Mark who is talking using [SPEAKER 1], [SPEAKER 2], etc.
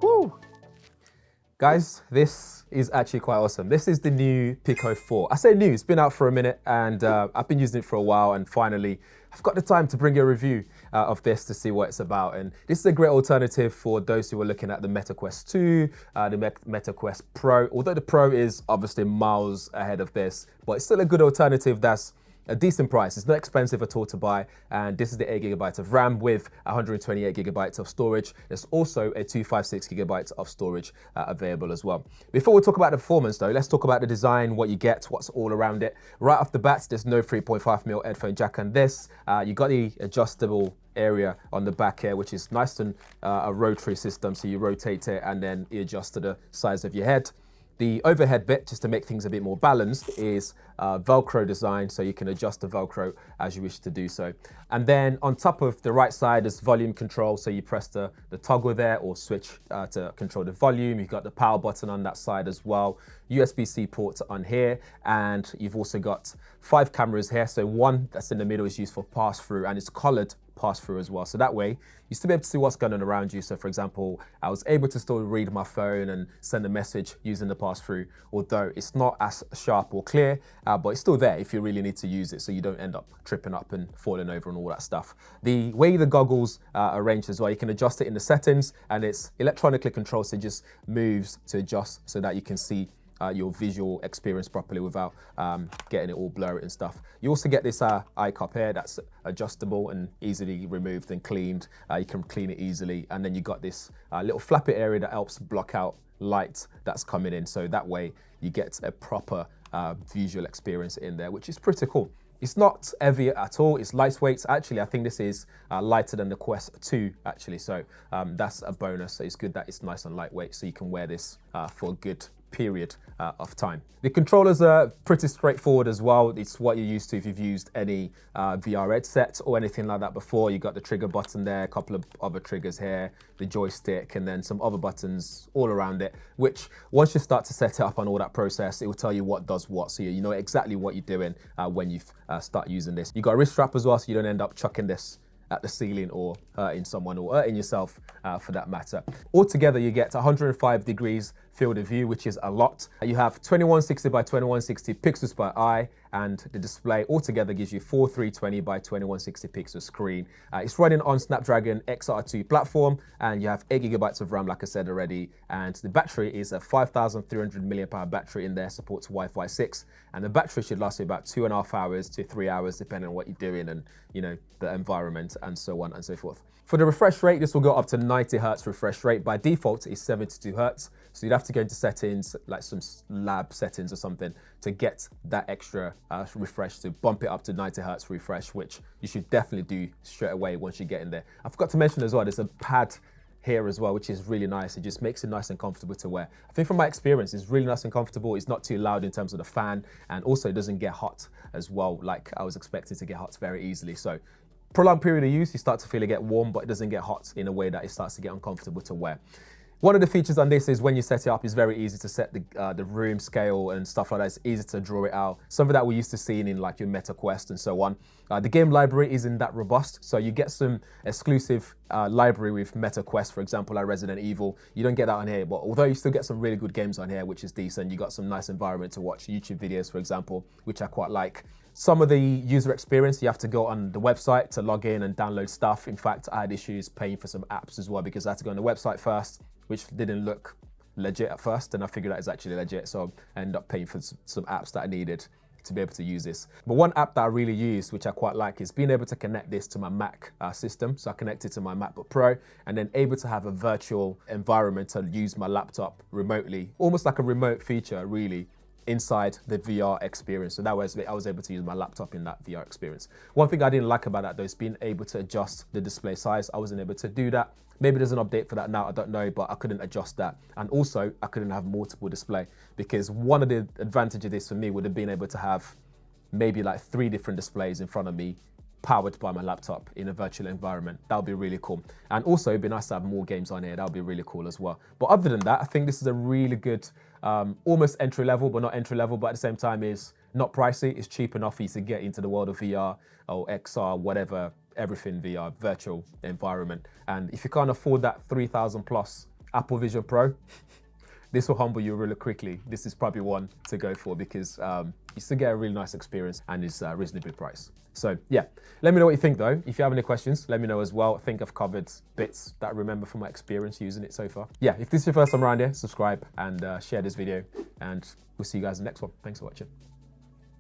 [SPEAKER 1] Woo! Guys, this is actually quite awesome. This is the new Pico 4. I say new, it's been out for a minute and I've been using it for a while, and finally I've got the time to bring you a review of this to see what it's about. And this is a great alternative for those who are looking at the Meta Quest 2, the Meta Quest Pro. Although the Pro is obviously miles ahead of this, but it's still a good alternative that's a decent price. It's not expensive at all to buy, and this is the 8GB of RAM with 128GB of storage. There's also a 256GB of storage available as well. Before we talk about the performance though, let's talk about the design, what you get, what's all around it. Right off the bat, there's no 3.5mm headphone jack on this. You got the adjustable area on the back here, which is nice and a rotary system, so you rotate it and then you adjust to the size of your head. The overhead bit, just to make things a bit more balanced, is Velcro design, so you can adjust the Velcro as you wish to do so. And then on top of the right side is volume control, so you press the toggle there or switch to control the volume. You've got the power button on that side as well, USB-C port on here, and you've also got 5 cameras here. So one that's in the middle is used for pass-through, and it's colored pass-through as well. So that way, you still be able to see what's going on around you. So for example, I was able to still read my phone and send a message using the pass-through, although it's not as sharp or clear, but it's still there if you really need to use it, so you don't end up tripping up and falling over and all that stuff. The way the goggles are arranged as well, you can adjust it in the settings, and it's electronically controlled, so it just moves to adjust so that you can see your visual experience properly without getting it all blurry and stuff. You also get this eye cup here that's adjustable and easily removed and cleaned. You can clean it easily, and then you got this little flappy area that helps block out light that's coming in, so that way you get a proper visual experience in there, which is pretty cool. It's not heavy at all, it's lightweight. Actually, I think this is lighter than the Quest 2 actually, so that's a bonus. So it's good that it's nice and lightweight, so you can wear this for a good period of time. The controllers are pretty straightforward as well. It's what you're used to if you've used any VR headset or anything like that before. You got the trigger button there, a couple of other triggers here, the joystick, and then some other buttons all around it, which once you start to set it up on all that process, it will tell you what does what, so you know exactly what you're doing when you start using this. You got a wrist strap as well, so you don't end up chucking this at the ceiling or hurting someone or hurting yourself for that matter. Altogether, you get 105 degrees field of view, which is a lot. You have 2160 by 2160 pixels per eye, and the display altogether gives you 4320 by 2160 pixel screen. It's running on Snapdragon XR2 platform, and you have 8GB of RAM, like I said already, and the battery is a 5,300 mAh battery in there, supports Wi-Fi 6, and the battery should last you about 2.5 hours to 3 hours, depending on what you're doing and the environment and so on and so forth. For the refresh rate, this will go up to 90 Hz refresh rate. By default, it's 72 Hz. So you'd have to go into settings, like some lab settings or something, to get that extra refresh, to bump it up to 90 Hz refresh, which you should definitely do straight away once you get in there. I forgot to mention as well, there's a pad here as well, which is really nice. It just makes it nice and comfortable to wear. I think from my experience, it's really nice and comfortable. It's not too loud in terms of the fan, and also it doesn't get hot as well, like I was expecting to get hot very easily. So prolonged period of use, you start to feel it get warm, but it doesn't get hot in a way that it starts to get uncomfortable to wear. One of the features on this is when you set it up, it's very easy to set the room scale and stuff like that. It's easy to draw it out. Something that we're used to seeing in like your Meta Quest and so on. The game library isn't that robust, so you get some exclusive library with Meta Quest, for example, like Resident Evil. You don't get that on here, but although you still get some really good games on here, which is decent. You got some nice environment to watch YouTube videos, for example, which I quite like. Some of the user experience, you have to go on the website to log in and download stuff. In fact, I had issues paying for some apps as well because I had to go on the website first, which didn't look legit at first, and I figured out it's actually legit, so I ended up paying for some apps that I needed to be able to use this. But one app that I really use, which I quite like, is being able to connect this to my Mac system. So I connect it to my MacBook Pro, and then able to have a virtual environment to use my laptop remotely, almost like a remote feature, really, inside the VR experience. So that was, I was able to use my laptop in that VR experience. One thing I didn't like about that though is being able to adjust the display size. I wasn't able to do that. Maybe there's an update for that now, I don't know, but I couldn't adjust that. And also I couldn't have multiple display, because one of the advantages of this for me would have been able to have maybe like 3 different displays in front of me, powered by my laptop in a virtual environment. That would be really cool. And also it'd be nice to have more games on here. That would be really cool as well. But other than that, I think this is a really good, almost entry level, but not entry level, but at the same time is not pricey. It's cheap enough for you to get into the world of VR or XR, whatever, everything VR, virtual environment. And if you can't afford that 3,000 plus Apple Vision Pro, this will humble you really quickly. This is probably one to go for because you still get a really nice experience and it's reasonably priced. So yeah, let me know what you think though. If you have any questions, let me know as well. I think I've covered bits that I remember from my experience using it so far. Yeah, if this is your first time around here, subscribe and share this video, and we'll see you guys in the next one. Thanks for watching.